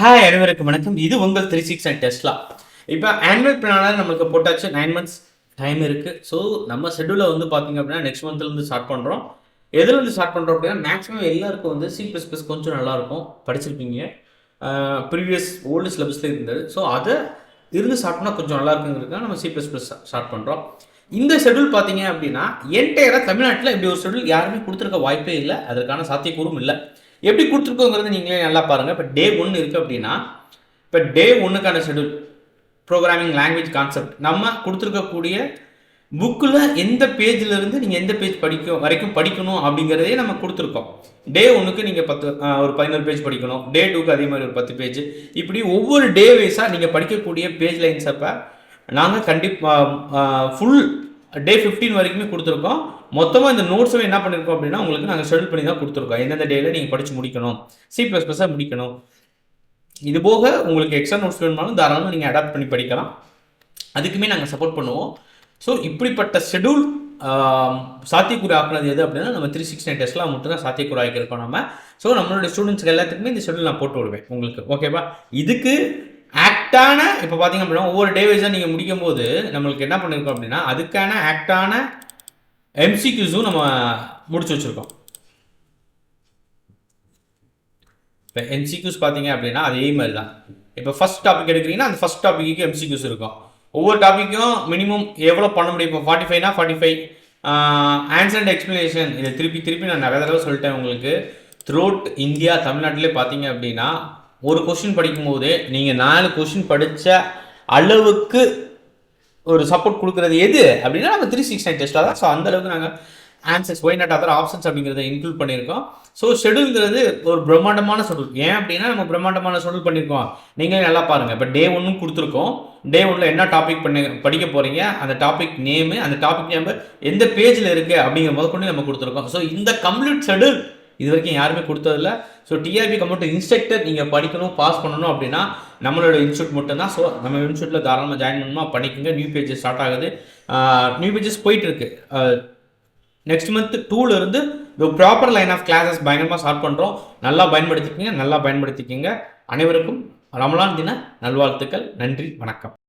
Hi அனைவருக்கும் வணக்கம். இது உங்கள் 369 டெஸ்லா. இப்போ ஆனுவல் பிளானர் நம்மளுக்கு போட்டாச்சு. 9 மந்த்ஸ் டைம் இருக்குது. ஸோ நம்ம ஷெடியூலை வந்து பார்த்தீங்க அப்படின்னா நெக்ஸ்ட் மந்த்லேருந்து ஸ்டார்ட் பண்ணுறோம். எதுலேருந்து ஸ்டார்ட் பண்ணுறோம் அப்படின்னா மேக்ஸிமம் எல்லாருக்கும் வந்து C++ கொஞ்சம் நல்லாயிருக்கும், படிச்சிருப்பீங்க. ப்ரீவியஸ் ஓல்டு சிலபஸில் இருந்தது. ஸோ அதை இருந்து ஸ்டார்ட் பண்ணால் கொஞ்சம் நல்லா இருக்குங்கிறதுக்காக நம்ம C++ ஸ்டார்ட் பண்ணுறோம். இந்த ஷெடியூல் பார்த்தீங்க அப்படின்னா என்டையராக தமிழ்நாட்டில் இப்படி ஒரு ஷெடியூல் யாருமே கொடுத்துருக்க வாய்ப்பே இல்லை, அதற்கான சாத்தியக்கூறும் இல்லை. எப்படி கொடுத்துருக்கோங்கிறது நீங்களே நல்லா பாருங்கள். இப்போ டே 1 இருக்குது அப்படின்னா இப்போ டே 1க்கான ஷெடியூல் ப்ரோக்ராமிங் லாங்குவேஜ் கான்செப்ட் நம்ம கொடுத்துருக்கக்கூடிய புக்கில் எந்த பேஜிலேருந்து நீங்கள் எந்த பேஜ் வரைக்கும் படிக்கணும் அப்படிங்கிறதே நம்ம கொடுத்துருக்கோம். டே 1க்கு நீங்கள் ஒரு 11 பேஜ் படிக்கணும், டே 2க்கு அதே மாதிரி ஒரு 10 பேஜ், இப்படி ஒவ்வொரு டே வைஸாக நீங்கள் படிக்கக்கூடிய பேஜ் லைன்ஸ் அப்போ நாங்கள் கண்டிப்பாக ஃபுல் டே 15 வரைக்குமே கொடுத்துருக்கோம். மொத்தமாக இந்த நோட்ஸும் என்ன பண்ணியிருக்கோம் அப்படின்னா உங்களுக்கு நாங்கள் ஷெடியூல் பண்ணி தான் கொடுத்துருக்கோம். எந்தெந்த டேயில் நீங்கள் படித்து முடிக்கணும், C++ முடிக்கணும். இது போக உங்களுக்கு எக்ஸ்ட்ரா நோட்ஸ் வேணுமாலும் தாராளமாக நீங்கள் அடாப்ட் பண்ணி படிக்கலாம். அதுக்குமே நாங்கள் சப்போர்ட் பண்ணுவோம். ஸோ இப்படிப்பட்ட ஷெடியூல் சாத்தியக்கூறு ஆக்குனது எது அப்படின்னா நம்ம 369 டெஸ்ட்லாம் மட்டும் தான் சாத்தியக்கூறு ஆகியிருக்கோம் நம்ம. ஸோ நம்மளுடைய ஸ்டூடெண்ட்ஸ்க்கு எல்லாத்துக்குமே இந்த ஷெடியூல் நான் போட்டு விடுவேன் உங்களுக்கு. ஓகேவா? இதுக்கு ஆக்டான இப்போ பார்த்தீங்க அப்படின்னா ஒவ்வொரு டே வைஸாக நீங்கள் முடிக்கும் போது நம்மளுக்கு என்ன பண்ணியிருக்கோம் அப்படின்னா அதுக்கான ஆக்டான MCQஸும் நம்ம முடிச்சு வச்சுருக்கோம். இப்போ MCQஸ் பார்த்தீங்க அப்படின்னா அதே மாதிரி தான். இப்போ ஃபஸ்ட் டாபிக் எடுக்கிறீங்கன்னா அந்த ஃபஸ்ட் டாப்பிக்கு MCQஸ் இருக்கும். ஒவ்வொரு டாப்பிக்கும் மினிமம் எவ்வளோ பண்ண முடியும். இப்போ 45னா 45 ஆன்சர் அண்ட் எக்ஸ்ப்ளனேஷன். இதை திருப்பி நான் நிறைய தடவை சொல்லிட்டேன் உங்களுக்கு. த்ரூஅவுட் இந்தியா தமிழ்நாட்டிலே பார்த்தீங்க அப்படின்னா ஒரு கொஸ்டின் படிக்கும்போது நீங்கள் 4 கொஸ்டின் படித்த அளவுக்கு ஒரு சப்போர்ட் கொடுக்குறது எது அப்படின்னா நம்ம 369 டெஸ்ட்டாக தான். ஸோ அந்தளவுக்கு நாங்கள் answers why not other options அப்படிங்கிறத இன்க்ளூட் பண்ணியிருக்கோம். ஸோ ஷெடியூல்ங்கிறது ஒரு பிரம்மாண்டமான ஷெடியூல். ஏன் அப்படின்னா நம்ம பிரம்மாண்டமான ஷெடியூல் பண்ணியிருக்கோம். நீங்களே நல்லா பாருங்கள். இப்போ டே 1 கொடுத்துருக்கோம். டே 1ல் என்ன டாபிக் படிக்க போகிறீங்க, அந்த டாபிக் நேமு, அந்த டாபிக் நேம் எந்த பேஜில் இருக்குது அப்படிங்கிற போது கொண்டு நம்ம கொடுத்துருக்கோம். ஸோ இந்த கம்ப்ளீட் ஷெடியூல் இது வரைக்கும் யாருமே கொடுத்ததில்ல. ஸோ டிஆர்பி கம்ப்யூட்டர் இன்ஸ்ட்ரக்டர் நீங்கள் படிக்கணும், பாஸ் பண்ணணும் அப்படின்னா நம்மளோட இன்ஸ்டியூட் மட்டும்தான். ஸோ நம்ம இன்ஸ்டியூட்டில் தாராளமாக ஜாயின் பண்ணணுமா பண்ணிக்கோங்க. நியூ பேஜஸ் ஸ்டார்ட் ஆகுது, நியூ பேஜஸ் போயிட்டுருக்கு. நெக்ஸ்ட் மந்த் 2லேருந்து ப்ராப்பர் லைன் ஆஃப் கிளாஸஸ் பயங்கரமாக ஸ்டார்ட் பண்ணுறோம். நல்லா பயன்படுத்திக்கிங்க. அனைவருக்கும் ரமலான் தின நல்வாழ்த்துக்கள். நன்றி, வணக்கம்.